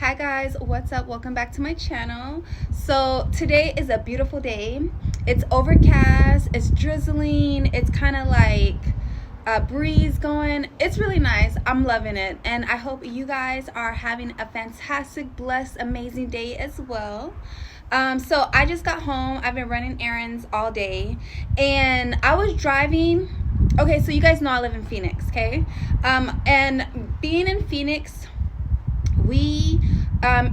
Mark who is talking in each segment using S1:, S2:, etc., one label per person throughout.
S1: Hi guys, what's up? Welcome back to my channel. So today is a beautiful day. It's overcast, it's drizzling, it's kind of like a breeze going. It's really nice. I'm loving it, and I hope you guys are having a fantastic, blessed, amazing day as well. So I just got home. I've been running errands all day, and I was driving. Okay, so you guys know I live in Phoenix, okay? And being in Phoenix, we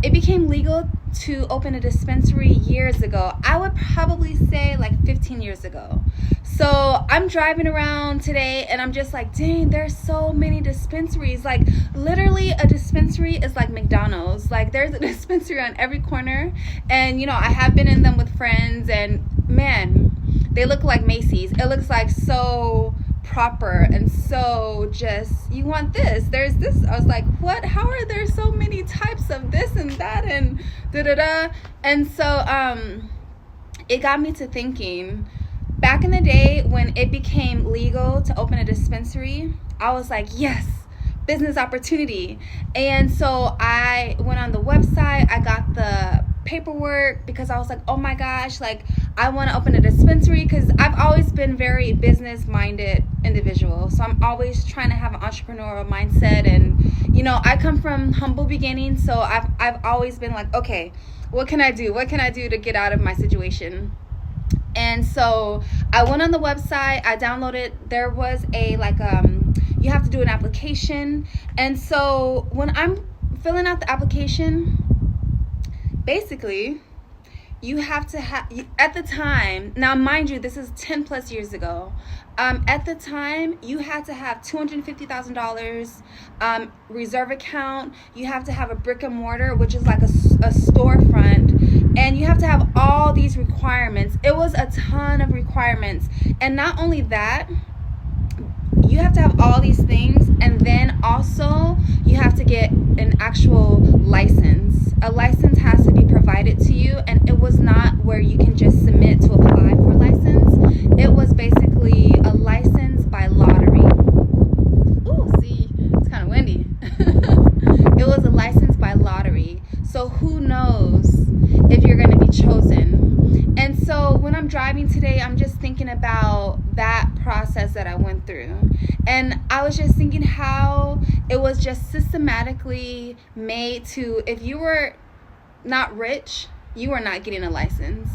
S1: it became legal to open a dispensary years ago. I would probably say like 15 years ago. So I'm driving around today and I'm just like, dang, there's so many dispensaries. Like literally a dispensary is like McDonald's. Like there's a dispensary on every corner, and I have been in them with friends, and man, they look like Macy's. It looks like so proper and so just, you want this, there's this. I was like, what, how are there so many types of this and that and da da da. And so it got me to thinking, back in the day when it became legal to open a dispensary, I was like, yes, business opportunity. And so I went on the website, I got the paperwork, because I was like, oh my gosh, like I want to open a dispensary, because I've always been very business minded individual. So I'm always trying to have an entrepreneurial mindset, and I come from humble beginnings, so I've always been like, okay, what can I do to get out of my situation? And so I went on the website, I downloaded, there was a you have to do an application. And so when I'm filling out the application, basically you have to have, at the time, now mind you, this is 10 plus years ago, at the time you had to have $250,000 reserve account, you have to have a brick and mortar, which is like a storefront, and you have to have all these requirements. It was a ton of requirements. And not only that, you have to have all these things, and then also you have to get an actual license. A license has to be provided to you, and it was not where you can just submit to apply for a license. It was basically a license by lottery. Ooh, see, it's kind of windy. It was a license by lottery. So who knows if you're going to be chosen. And so when I'm driving today, I'm just thinking about that process that I went through. And I was just thinking how it was just systematically made to, if you were not rich, you were not getting a license.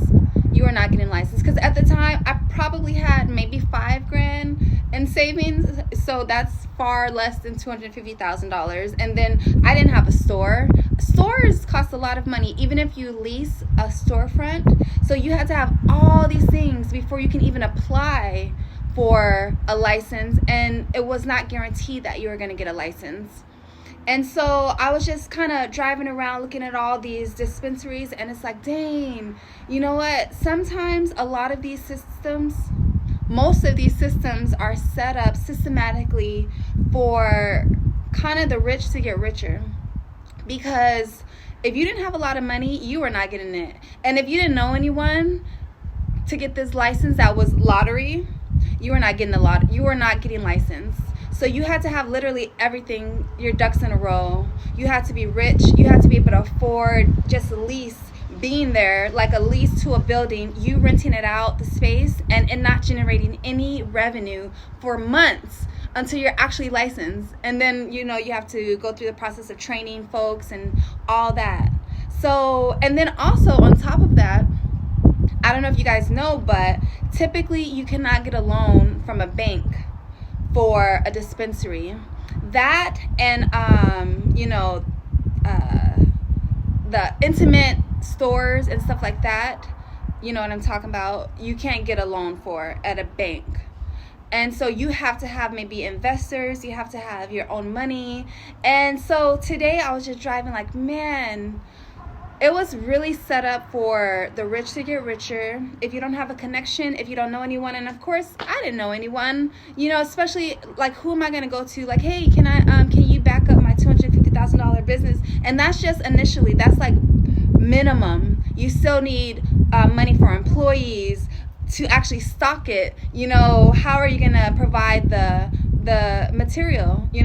S1: You were not getting a license. Because at the time, I probably had maybe $5,000 in savings. So that's far less than $250,000. And then I didn't have a store. Stores cost a lot of money, even if you lease a storefront. So you had to have all these things before you can even apply for a license, and it was not guaranteed that you were going to get a license. And so I was just kind of driving around looking at all these dispensaries, and it's like, dang, you know what? Sometimes a lot of these systems, most of these systems are set up systematically for kind of the rich to get richer. Because if you didn't have a lot of money, you were not getting it. And if you didn't know anyone to get this license that was lottery, you were not getting you were not getting licensed. So you had to have literally everything, your ducks in a row. You had to be rich. You had to be able to afford just a lease, being there, like a lease to a building, you renting it out, the space, and not generating any revenue for months until you're actually licensed. And then, you have to go through the process of training folks and all that. So, and then also on top of that, I don't know if you guys know, but typically you cannot get a loan from a bank for a dispensary. That and the intimate stores and stuff like that, you know what I'm talking about, you can't get a loan for at a bank. And so you have to have maybe investors, you have to have your own money. And so today I was just driving like, man, it was really set up for the rich to get richer. If you don't have a connection, if you don't know anyone, and of course I didn't know anyone, especially like, who am I going to go to? Like, hey, can you back up my $250,000 business? And that's just initially, that's like minimum. You still need money for employees to actually stock it. How are you going to provide the material, You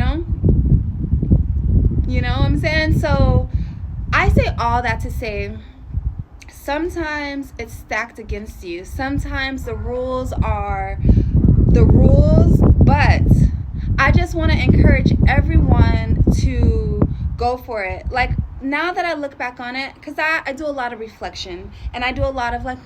S1: know what I'm saying? So I say all that to say, sometimes it's stacked against you. Sometimes the rules are the rules, but I just want to encourage everyone to go for it. Like, now that I look back on it, because I do a lot of reflection, and I do a lot of like,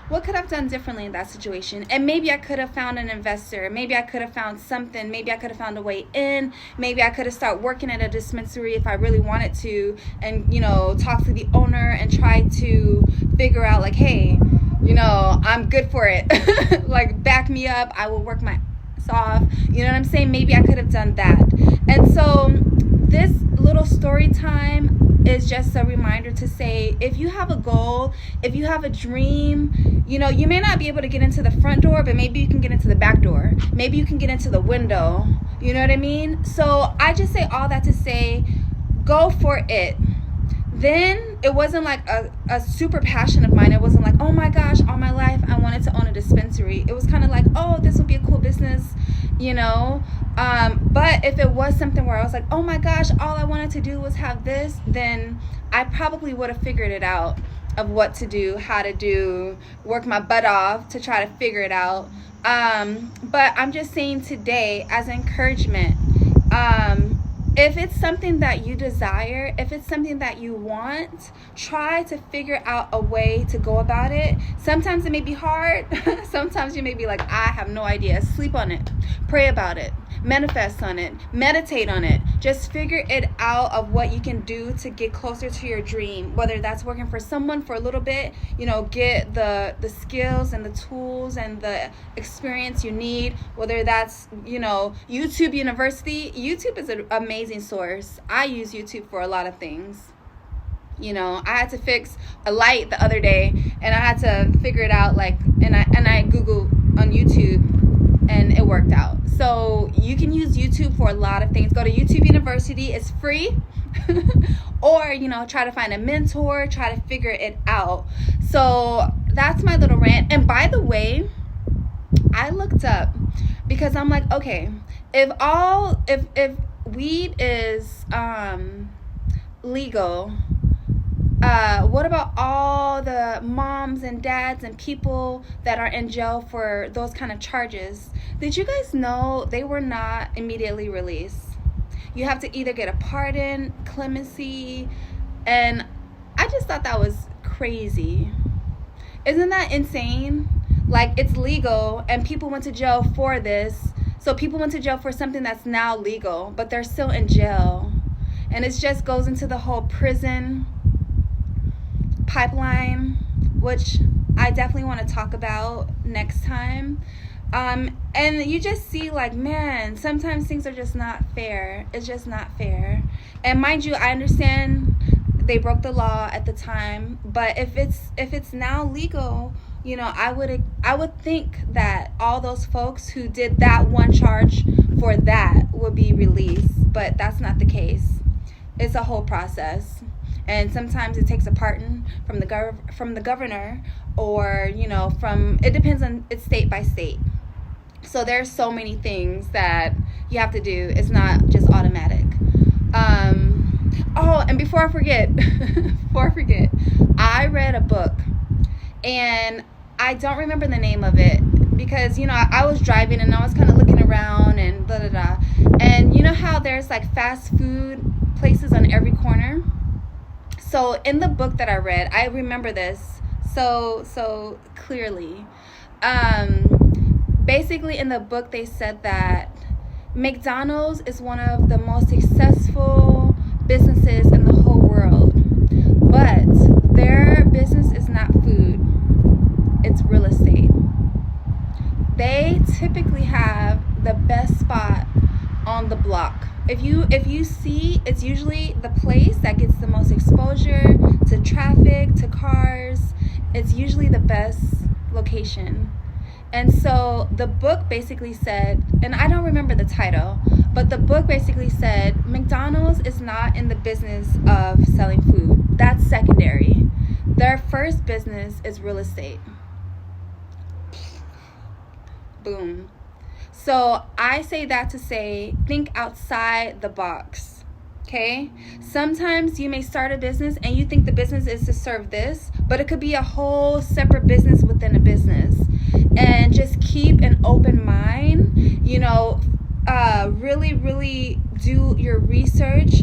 S1: what could I have done differently in that situation? And maybe I could have found an investor. Maybe I could have found something. Maybe I could have found a way in. Maybe I could have started working at a dispensary if I really wanted to, and, you know, talk to the owner and try to figure out like, hey, you know, I'm good for it. Like, back me up. I will work my ass off. You know what I'm saying? Maybe I could have done that. And so this little story time is just a reminder to say, if you have a goal, if you have a dream, you know, you may not be able to get into the front door, but maybe you can get into the back door. Maybe you can get into the window. You know what I mean? So I just say all that to say, go for it. Then it wasn't like a super passion of mine. It wasn't like, oh my gosh, all my life I wanted to own a dispensary. It was kind of like, oh, this would be a cool business, you know. But if it was something where I was like, oh my gosh, all I wanted to do was have this, then I probably would have figured it out of what to do, how to do, work my butt off to try to figure it out. But I'm just saying today, as encouragement, if it's something that you desire, if it's something that you want, try to figure out a way to go about it. Sometimes it may be hard. Sometimes you may be like, I have no idea. Sleep on it. Pray about it. Manifest on it. Meditate on it. Just figure it out of what you can do to get closer to your dream. Whether that's working for someone for a little bit, you know, get the skills and the tools and the experience you need. Whether that's, you know, YouTube University. YouTube is an amazing source. I use YouTube for a lot of things. You know, I had to fix a light the other day, and I had to figure it out, like, and I Googled on YouTube, and it worked out. So you can use YouTube for a lot of things. Go to YouTube University. It's free. Or, you know, try to find a mentor, try to figure it out. So that's my little rant. And by the way, I looked up, because I'm like, okay, if weed is legal, what about all the moms and dads and people that are in jail for those kind of charges? Did you guys know they were not immediately released? You have to either get a pardon, clemency, and I just thought that was crazy. Isn't that insane? Like, it's legal and people went to jail for this. So people went to jail for something that's now legal, but they're still in jail. And it just goes into the whole prison pipeline, which I definitely want to talk about next time. And you just see, like, man, sometimes things are just not fair. It's just not fair. And mind you, I understand they broke the law at the time, but if it's now legal, you know, I would think that all those folks who did that one charge for that would be released, but that's not the case. It's a whole process. And sometimes it takes a pardon from the governor, or, you know, it depends on, it's state by state. So there's so many things that you have to do. It's not just automatic. Oh, and before I forget, I read a book, and I don't remember the name of it, because, you know, I was driving and I was kind of looking around and blah, blah, blah. And you know how there's like fast food places on every corner? So in the book that I read, I remember this so clearly. Basically in the book, they said that McDonald's is one of the most successful businesses in the whole world, but their business is not food, it's real estate. They typically have the best spot on the block. If you see, it's usually the place that gets the most exposure to traffic, to cars. It's usually the best location. And so the book basically said, and I don't remember the title, but the book basically said McDonald's is not in the business of selling food. That's secondary. Their first business is real estate. Boom. So I say that to say, think outside the box. Okay? Sometimes you may start a business and you think the business is to serve this, but it could be a whole separate business within a business. And just keep an open mind, really, really do your research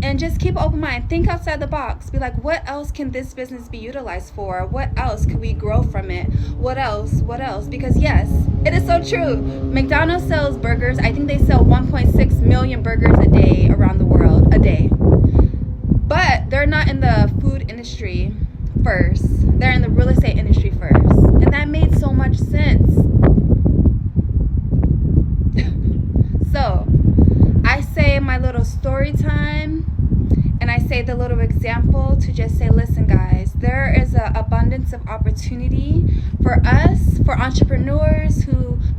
S1: and just keep an open mind. Think outside the box. Be like, what else can this business be utilized for? What else could we grow from it? What else? Because yes, it is so true. McDonald's sells burgers. I think they sell 1.6 million burgers a day around the world, a day. But they're not in the food industry first. They're in the real estate industry first. And that made so much sense. So, I say my little story time, and I say the little example to just say, listen guys, there is an abundance of opportunity for us, for entrepreneurs,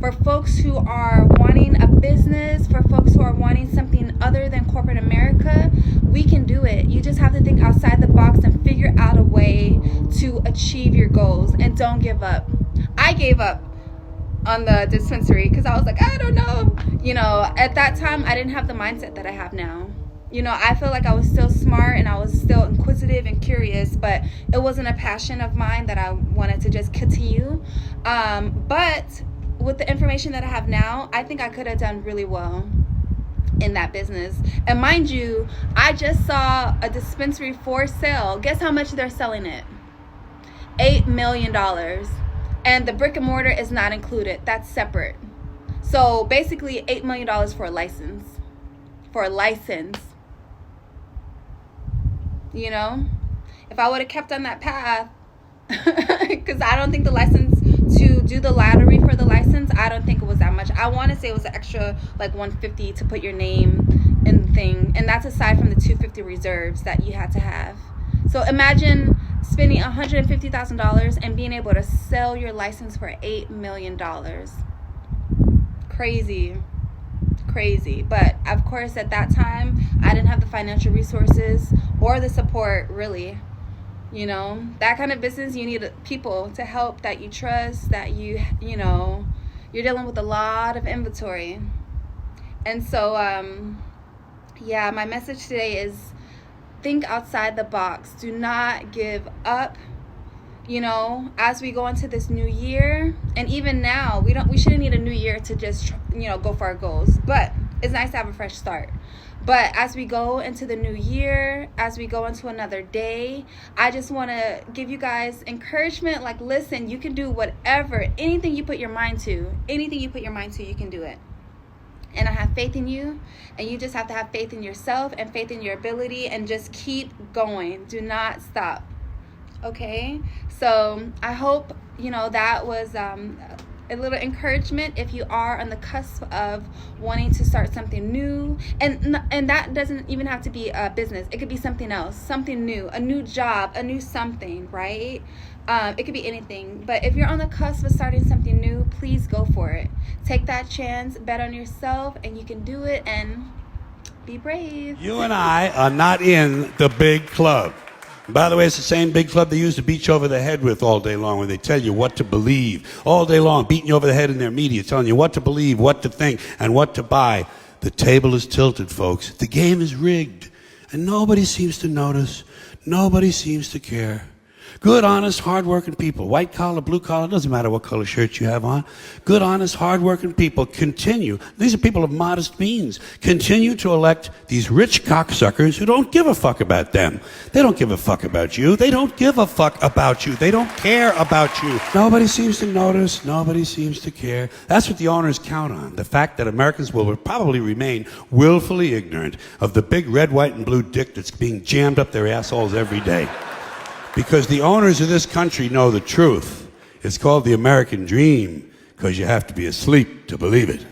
S1: for folks who are wanting a business, for folks who are wanting something other than corporate America. We can do it. You just have to think outside the box and figure out a way to achieve your goals, and don't give up. I gave up on the dispensary because I was like, I don't know. At that time, I didn't have the mindset that I have now. I feel like I was still smart and I was still inquisitive and curious, but it wasn't a passion of mine that I wanted to just continue. But with the information that I have now, I think I could have done really well in that business. And mind you, I just saw a dispensary for sale. Guess how much they're selling it? $8 million. And the brick and mortar is not included. That's separate. So basically $8 million for a license. If I would have kept on that path, because I don't think the license, to do the lottery for the license, I don't think it was that much. I want to say it was an extra like $150 to put your name in the thing. And that's aside from the $250 reserves that you had to have. So imagine spending $150,000 and being able to sell your license for $8 million. Crazy. But of course, at that time, I didn't have the financial resources or the support, really. That kind of business, you need people to help that you trust, that you're dealing with a lot of inventory. And so, my message today is, think outside the box. Do not give up. As we go into this new year, and even now, we shouldn't need a new year to just, go for our goals. But it's nice to have a fresh start. But as we go into the new year, as we go into another day, I just want to give you guys encouragement. Like, listen, you can do whatever, anything you put your mind to, you can do it. And I have faith in you, and you just have to have faith in yourself and faith in your ability, and just keep going. Do not stop. Okay? So I hope, that was a little encouragement if you are on the cusp of wanting to start something new. And that doesn't even have to be a business. It could be something else, something new, a new job, a new something, right? It could be anything. But if you're on the cusp of starting something new, please go for it. Take that chance, bet on yourself, and you can do it, and be brave.
S2: You and I are not in the big club. By the way, it's the same big club they used to beat you over the head with all day long, where they tell you what to believe. All day long, beating you over the head in their media, telling you what to believe, what to think, and what to buy. The table is tilted, folks. The game is rigged. And nobody seems to notice. Nobody seems to care. Good, honest, hard-working people, white collar, blue collar, doesn't matter what color shirt you have on. Good, honest, hard-working people continue. These are people of modest means. Continue to elect these rich cocksuckers who don't give a fuck about them. They don't give a fuck about you. They don't give a fuck about you. They don't care about you. Nobody seems to notice. Nobody seems to care. That's what the owners count on. The fact that Americans will probably remain willfully ignorant of the big red, white, and blue dick that's being jammed up their assholes every day. Because the owners of this country know the truth. It's called the American dream, because you have to be asleep to believe it.